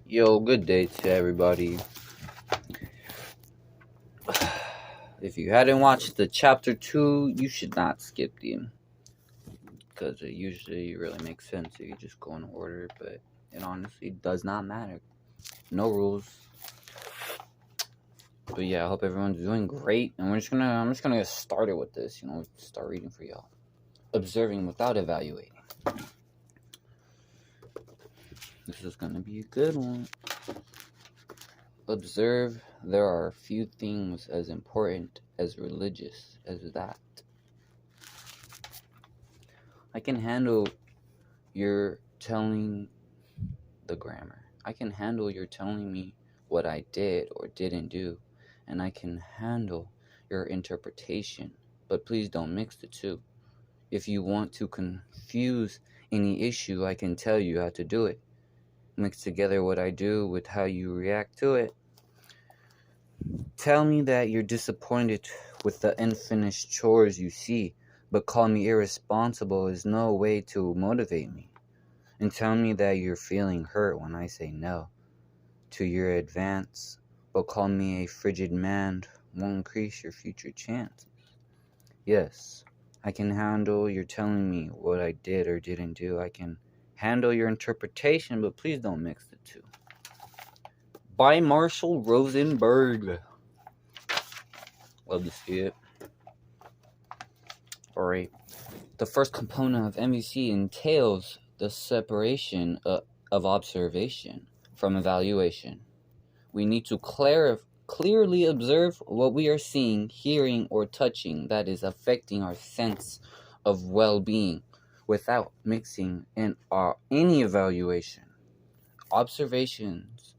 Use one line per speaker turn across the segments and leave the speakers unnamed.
Yo, good day to everybody. If you hadn't watched the chapter 2, you should not skip them. Because it usually really makes sense if you just go in order, but it honestly does not matter. No rules. But yeah, I hope everyone's doing great. And I'm just gonna get started with this, start reading for y'all. Observing without evaluating. This is gonna be a good one. Observe, there are few things as important as religious as that. I can handle your telling the grammar. I can handle your telling me what I did or didn't do, and I can handle your interpretation, but please don't mix the two. If you want to confuse any issue, I can tell you how to do it. Mix together what I do with how you react to it. Tell me that you're disappointed with the unfinished chores you see, but call me irresponsible is no way to motivate me. And tell me that you're feeling hurt when I say no to your advance, but call me a frigid man won't increase your future chances. Yes, I can handle your telling me what I did or didn't do. I can handle your interpretation, but please don't mix the two. By Marshall Rosenberg. Love to see it. Alright. The first component of NVC entails the separation of observation from evaluation. We need to clearly observe what we are seeing, hearing, or touching that is affecting our sense of well-being without mixing in any evaluation. Observations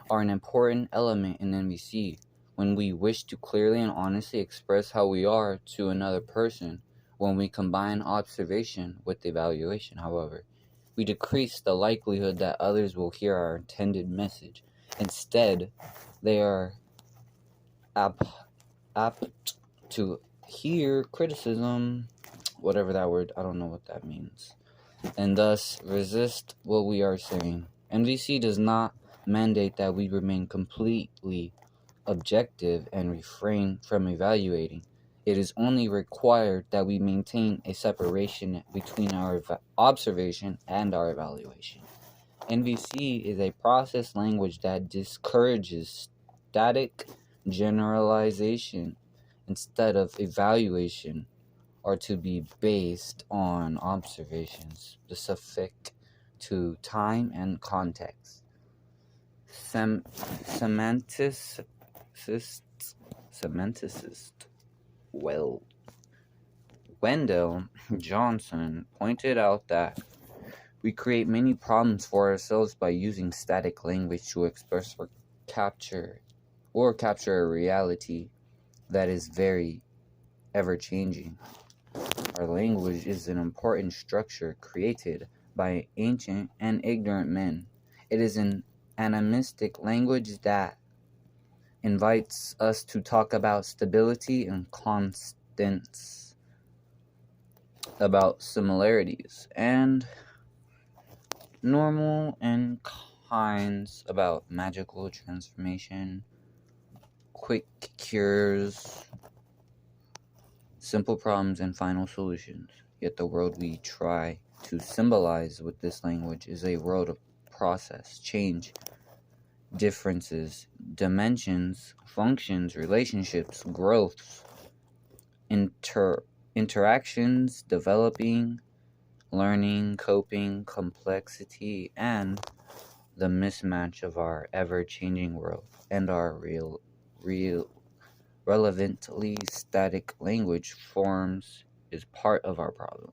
are an important element in NVC when we wish to clearly and honestly express how we are to another person. When we combine observation with evaluation, however, we decrease the likelihood that others will hear our intended message. Instead, they are apt to hear criticism, whatever that word, I don't know what that means, and thus resist what we are saying. NVC does not mandate that we remain completely objective and refrain from evaluating. It is only required that we maintain a separation between our observation and our evaluation. NVC is a process language that discourages static generalization instead of evaluation are to be based on observations specific to time and context. Semanticist Wendell Johnson pointed out that we create many problems for ourselves by using static language to express or capture a reality that is very ever-changing. Our language is an important structure created by ancient and ignorant men. It is an animistic language that invites us to talk about stability and constants, about similarities, and normal and kinds, about magical transformation, quick cures, simple problems, and final solutions. Yet the world we try to symbolize with this language is a world of process, change, differences, dimensions, functions, relationships, growths, interactions, developing, learning, coping, complexity, and the mismatch of our ever-changing world and our relevantly static language forms is part of our problem.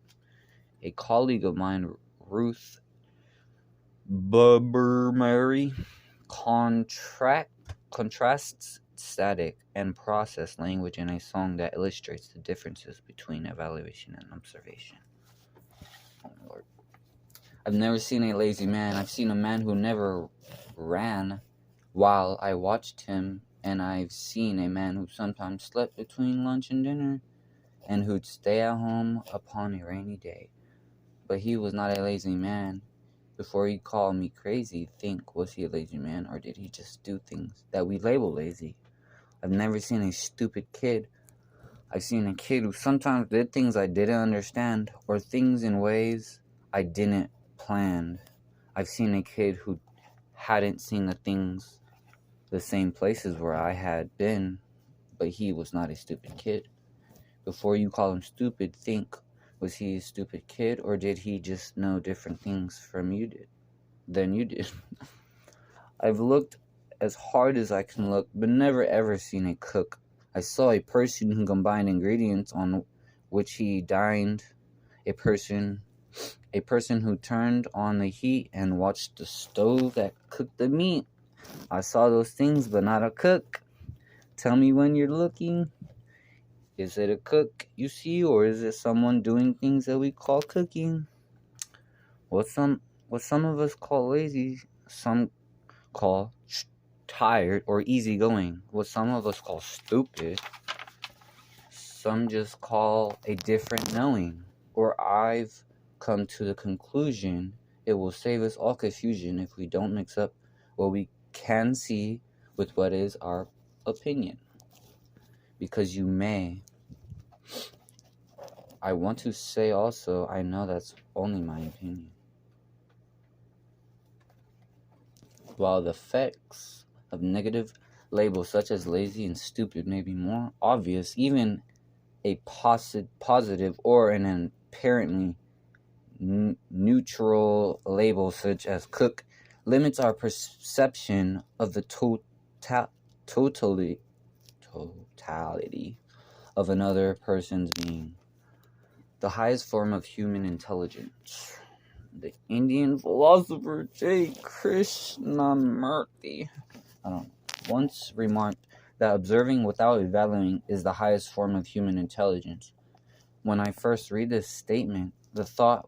A colleague of mine, Ruth Bubermary, contrasts static and process language in a song that illustrates the differences between evaluation and observation. Oh Lord. I've never seen a lazy man. I've seen a man who never ran while I watched him, and I've seen a man who sometimes slept between lunch and dinner and who'd stay at home upon a rainy day. But he was not a lazy man. Before you call me crazy, think, was he a lazy man, or did he just do things that we label lazy? I've never seen a stupid kid. I've seen a kid who sometimes did things I didn't understand, or things in ways I didn't plan. I've seen a kid who hadn't seen the same places where I had been, but he was not a stupid kid. Before you call him stupid, think, was he a stupid kid, or did he just know different things than you did? I've looked as hard as I can look, but never ever seen a cook. I saw a person who combined ingredients on which he dined, a person who turned on the heat and watched the stove that cooked the meat. I saw those things, but not a cook. Tell me when you're looking. Is it a cook you see, or is it someone doing things that we call cooking? What some of us call lazy, some call tired or easygoing. What some of us call stupid, some just call a different knowing. Or I've come to the conclusion it will save us all confusion if we don't mix up what we can see with what is our opinion. Because you may. I want to say also, I know that's only my opinion. While the effects of negative labels such as lazy and stupid may be more obvious, even a positive or an apparently neutral label such as cook limits our perception of the totality of another person's being. The highest form of human intelligence. The Indian philosopher J. Krishnamurti once remarked that observing without evaluating is the highest form of human intelligence. When I first read this statement, the thought,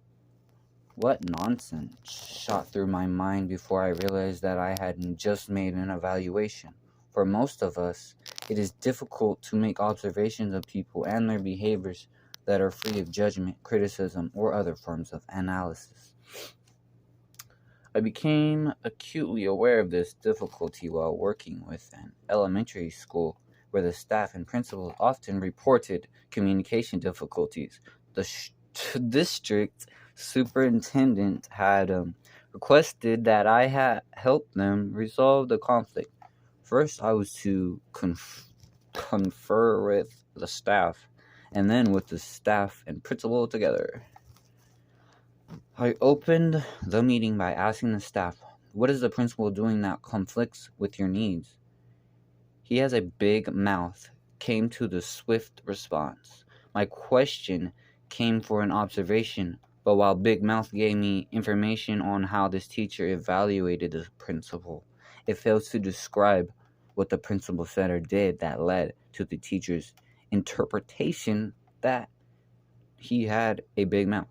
what nonsense, shot through my mind before I realized that I had just made an evaluation. For most of us, it is difficult to make observations of people and their behaviors that are free of judgment, criticism, or other forms of analysis. I became acutely aware of this difficulty while working with an elementary school where the staff and principals often reported communication difficulties. The district superintendent had requested that I help them resolve the conflict. First, I was to confer with the staff, and then with the staff and principal together. I opened the meeting by asking the staff, what is the principal doing that conflicts with your needs? He has a big mouth, came to the swift response. My question came for an observation, but while Big Mouth gave me information on how this teacher evaluated the principal, it fails to describe what the principal said or did that led to the teacher's interpretation that he had a big mouth.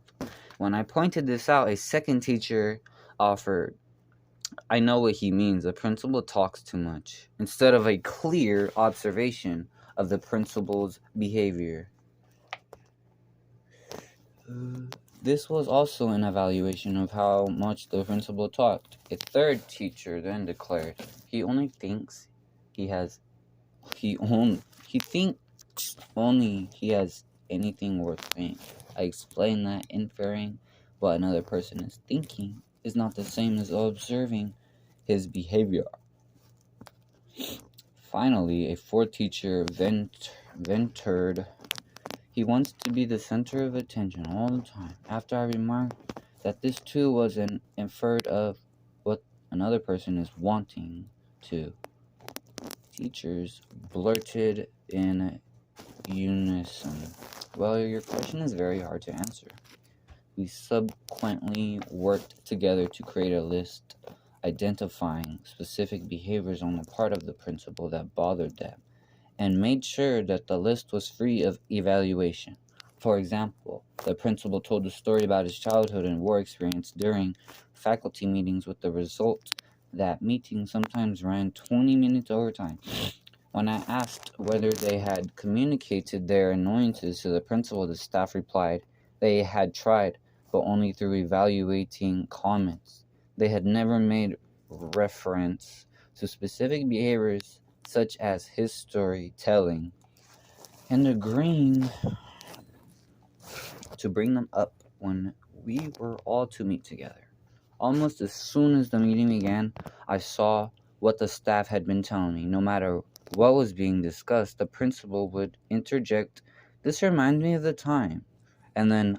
When I pointed this out, a second teacher offered, I know what he means. The principal talks too much, instead of a clear observation of the principal's behavior. This was also an evaluation of how much the principal talked. A third teacher then declared, he thinks he has anything worth saying. I explained that inferring what another person is thinking is not the same as observing his behavior. Finally, a fourth teacher ventured. He wants to be the center of attention all the time. After I remarked that this too was an inferred of what another person is wanting to, teachers blurted in unison, well, your question is very hard to answer. We subsequently worked together to create a list identifying specific behaviors on the part of the principal that bothered them, and made sure that the list was free of evaluation. For example, the principal told a story about his childhood and war experience during faculty meetings, with the result that meetings sometimes ran 20 minutes over time. When I asked whether they had communicated their annoyances to the principal, the staff replied they had tried, but only through evaluating comments. They had never made reference to specific behaviors such as his storytelling, and agreeing to bring them up when we were all to meet together. Almost as soon as the meeting began, I saw what the staff had been telling me. No matter what was being discussed, the principal would interject, "This reminds me of the time," and then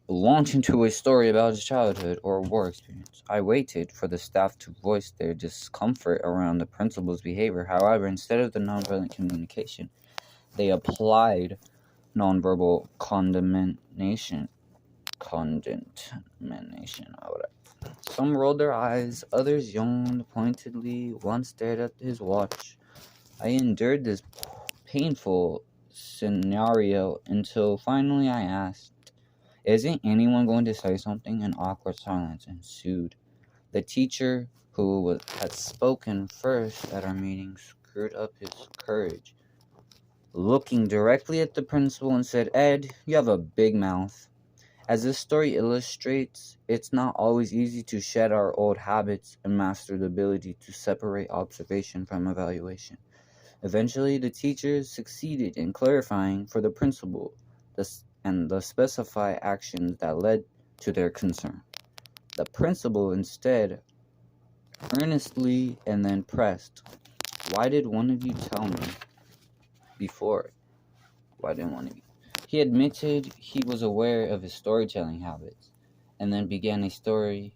launch into a story about his childhood or war experience. I waited for the staff to voice their discomfort around the principal's behavior. However, instead of the nonviolent communication, they applied nonverbal condemnation. Some rolled their eyes, others yawned pointedly, one stared at his watch. I endured this painful scenario until finally I asked, "Isn't anyone going to say something?" An awkward silence ensued. The teacher, who had spoken first at our meeting, screwed up his courage, looking directly at the principal, and said, "Ed, you have a big mouth." As this story illustrates, it's not always easy to shed our old habits and master the ability to separate observation from evaluation. Eventually, the teachers succeeded in clarifying for the principal and the specified actions that led to their concern. The principal instead earnestly and then pressed, "Why did one of you tell me before?" Why didn't one of you? He admitted he was aware of his storytelling habits, and then began a story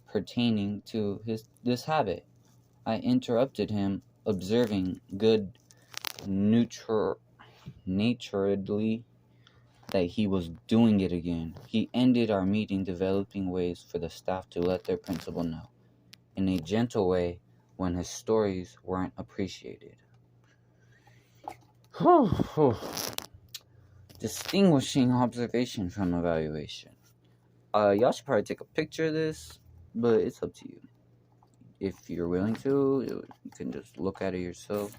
pertaining to this habit. I interrupted him, observing good naturedly that he was doing it again. He ended our meeting developing ways for the staff to let their principal know, in a gentle way, when his stories weren't appreciated. Distinguishing observation from evaluation. Y'all should probably take a picture of this, but it's up to you. If you're willing to, you can just look at it yourself.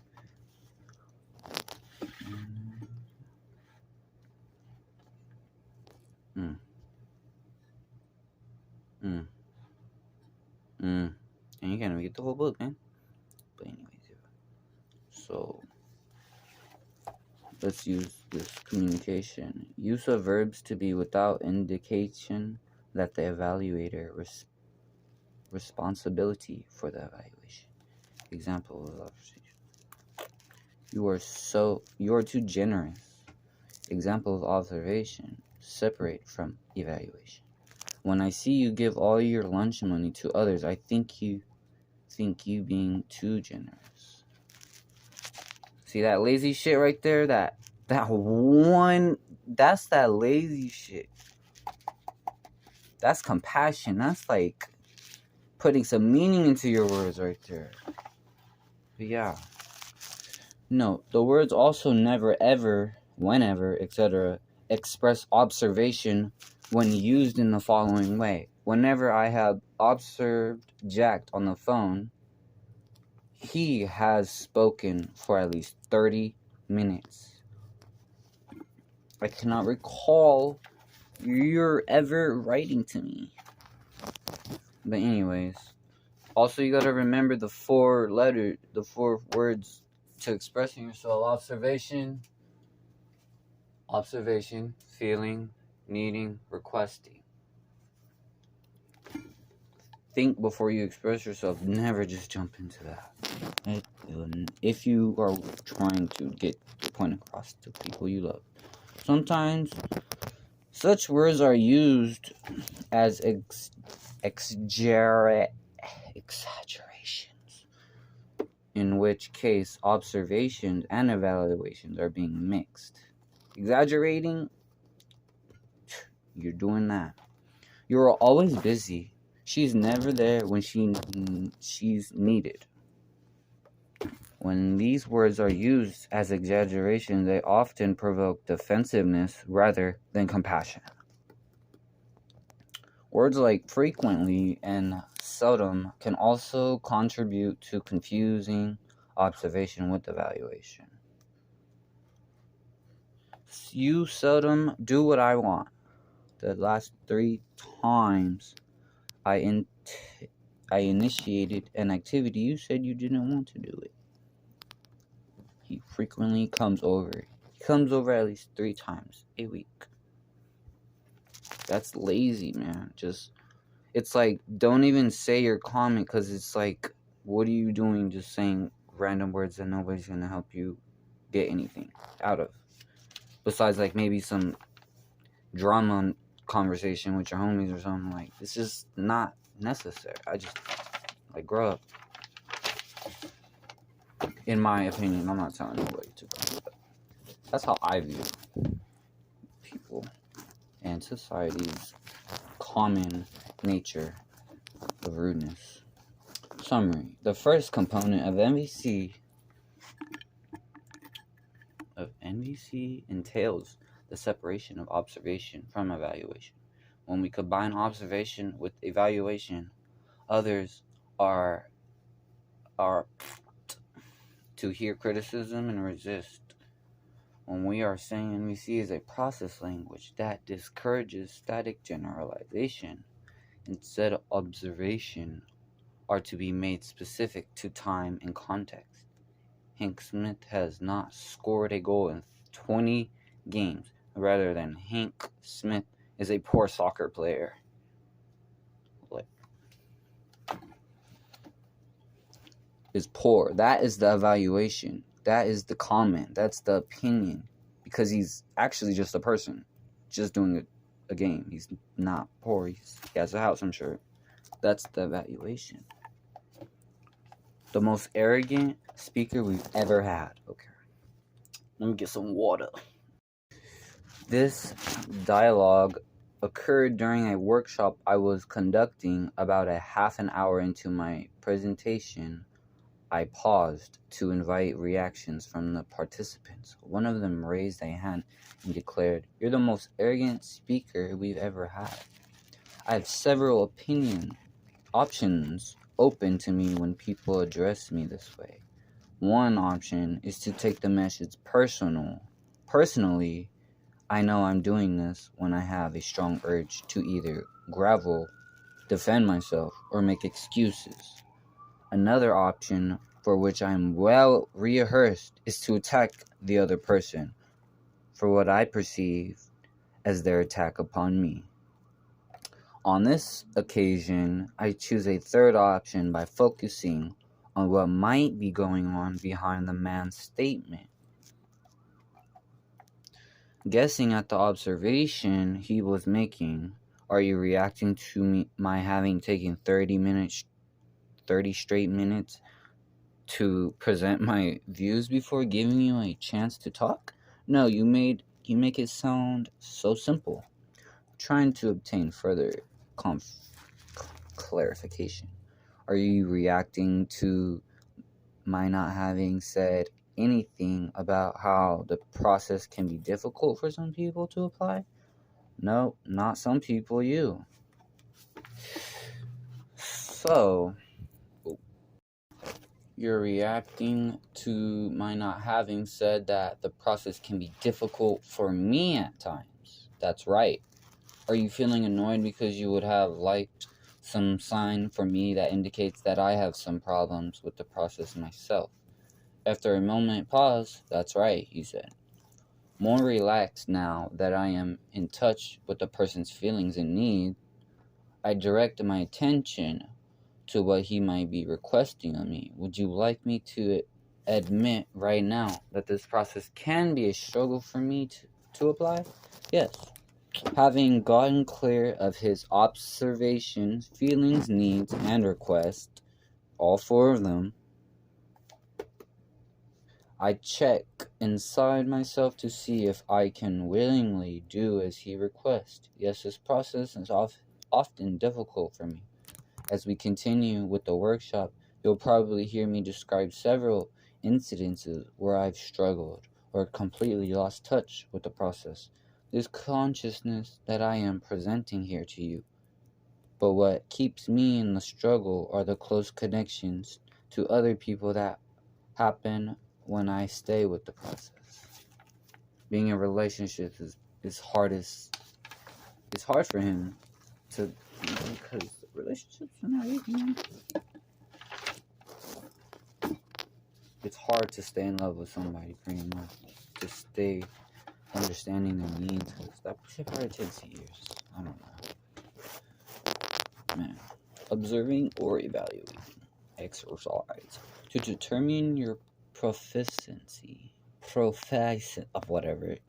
And you can't even get the whole book, man. But anyways, so let's use this communication. Use of verbs to be without indication that the evaluator responsibility for the evaluation. Example of observation. You are too generous. Example of observation. Separate from evaluation. When I see you give all your lunch money to others, I think you being too generous. See that lazy shit right there? That's that lazy shit. That's compassion. That's like putting some meaning into your words right there. But yeah. No, the words also never, ever, whenever, etc. express observation when used in the following way. Whenever I have observed Jack on the phone, he has spoken for at least 30 minutes. I cannot recall you're ever writing to me. But anyways, also you gotta remember the four words to expressing yourself. Observation, feeling, needing, requesting. Think before you express yourself. Never just jump into that. If you are trying to get the point across to people you love. Sometimes such words are used as exaggerations, in which case observations and evaluations are being mixed. Exaggerating, you're doing that. You're always busy. She's never there when she's needed. When these words are used as exaggeration, they often provoke defensiveness rather than compassion. Words like frequently and seldom can also contribute to confusing observation with evaluation. You seldom do what I want. The last 3 times I initiated an activity you said you didn't want to do it. He frequently comes over. He comes over at least 3 times a week. That's lazy, man. It's like, don't even say your comment, because it's like, what are you doing just saying random words that nobody's going to help you get anything out of? Besides, like, maybe some drama conversation with your homies or something. Like, it's just not necessary. Like, grow up. In my opinion, I'm not telling nobody to grow up. That's how I view people and society's common nature of rudeness. Summary. The first component of NVC entails the separation of observation from evaluation. When we combine observation with evaluation, others are to hear criticism and resist. When we are saying NVC is a process language that discourages static generalization, instead observation are to be made specific to time and context. Hank Smith has not scored a goal in 20 games, rather than Hank Smith is a poor soccer player. Is poor. That is the evaluation. That is the comment. That's the opinion. Because he's actually just a person, just doing a game. He's not poor. He has a house, I'm sure. That's the evaluation. The most arrogant speaker we've ever had. Okay. Let me get some water. This dialogue occurred during a workshop I was conducting. About a half an hour into my presentation, I paused to invite reactions from the participants. One of them raised a hand and declared, "You're the most arrogant speaker we've ever had." I have several options open to me when people address me this way. One option is to take the message personally. I know I'm doing this when I have a strong urge to either grovel, defend myself, or make excuses. Another option, for which I am well rehearsed, is to attack the other person for what I perceive as their attack upon me. On this occasion, I choose a third option by focusing on what might be going on behind the man's statement. Guessing at the observation he was making, are you reacting to my having taken 30 straight minutes to present my views before giving you a chance to talk? No, you make it sound so simple. Trying to obtain further clarification. Are you reacting to my not having said anything about how the process can be difficult for some people to apply? No, not some people, you. So, you're reacting to my not having said that the process can be difficult for me at times. That's right. Are you feeling annoyed because you would have liked some sign for me that indicates that I have some problems with the process myself? After a moment pause, that's right, he said. More relaxed now that I am in touch with the person's feelings and needs, I direct my attention to what he might be requesting of me. Would you like me to admit right now that this process can be a struggle for me to apply? Yes. Having gotten clear of his observations, feelings, needs, and requests, all 4 of them, I check inside myself to see if I can willingly do as he requests. Yes, this process is often difficult for me. As we continue with the workshop, you'll probably hear me describe several incidences where I've struggled or completely lost touch with the process. This consciousness that I am presenting here to you. But what keeps me in the struggle are the close connections to other people that happen when I stay with the process. Being in relationships is hard for him to, because relationships and everything. It's hard to stay in love with somebody, pretty much. To stay understanding their needs. That shit probably takes years. I don't know. Man. Observing or evaluating. Exercise. To determine your proficiency.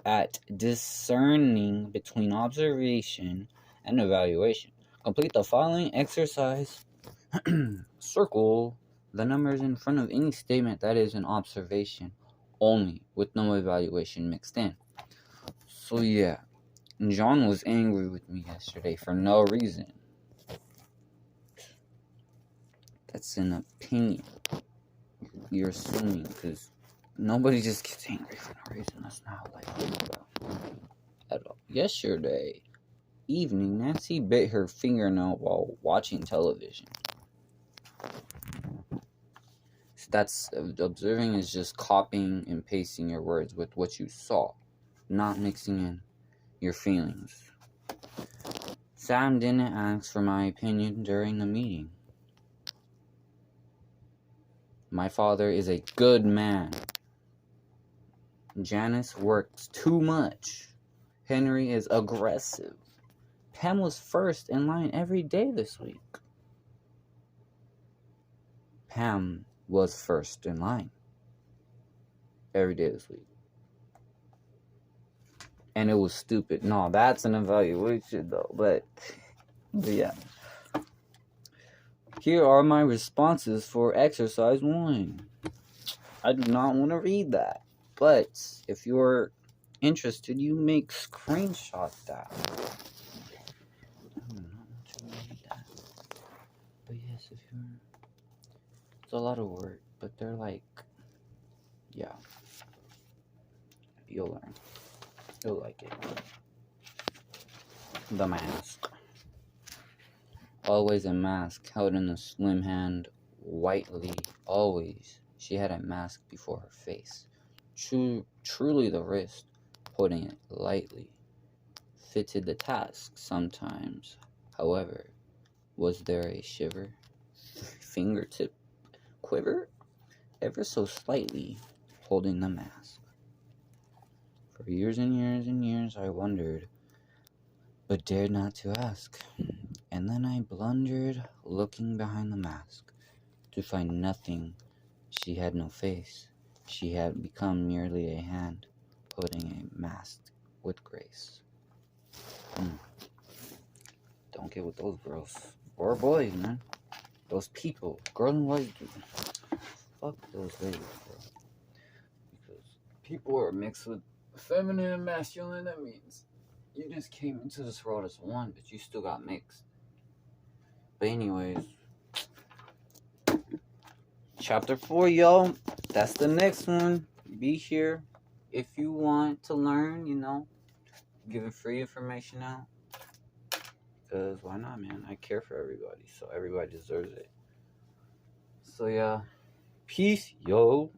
At discerning between observation and evaluation. Complete the following exercise. Circle the numbers in front of any statement that is an observation only, with no evaluation mixed in. So yeah, John was angry with me yesterday for no reason. That's an opinion. You're assuming, because nobody just gets angry for no reason. That's not how life is, bro. At all. Yesterday evening, Nancy bit her fingernail while watching television. That's observing is just copying and pasting your words with what you saw, not mixing in your feelings. Sam didn't ask for my opinion during the meeting. My father is a good man. Janice works too much. Henry is aggressive. Pam was first in line every day this week. Pam was first in line every day this week. And it was stupid. No, that's an evaluation though. But yeah. Here are my responses for exercise 1. I do not want to read that. But if you're interested, you make screenshot that. I do not want to read that. But yes, if you're... It's a lot of work, but they're like... Yeah. You'll learn. You'll like it. The mask. Always a mask held in a slim hand, whitely. Always. She had a mask before her face. Truly the wrist, holding it lightly, fitted the task sometimes. However, was there a shiver? Fingertip quiver? Ever so slightly, holding the mask. For years and years and years I wondered, but dared not to ask. And then I blundered, looking behind the mask, to find nothing. She had no face. She had become merely a hand, holding a mask with grace. Don't get with those girls. Or boys, man. Those people. Girls and boys, dude. Fuck those ladies, bro. Because people are mixed with feminine and masculine. That means you just came into this world as one, but you still got mixed. But anyways, chapter 4, y'all. That's the next one. Be here if you want to learn, giving free information out. Because why not, man? I care for everybody, so everybody deserves it. So yeah, peace, yo.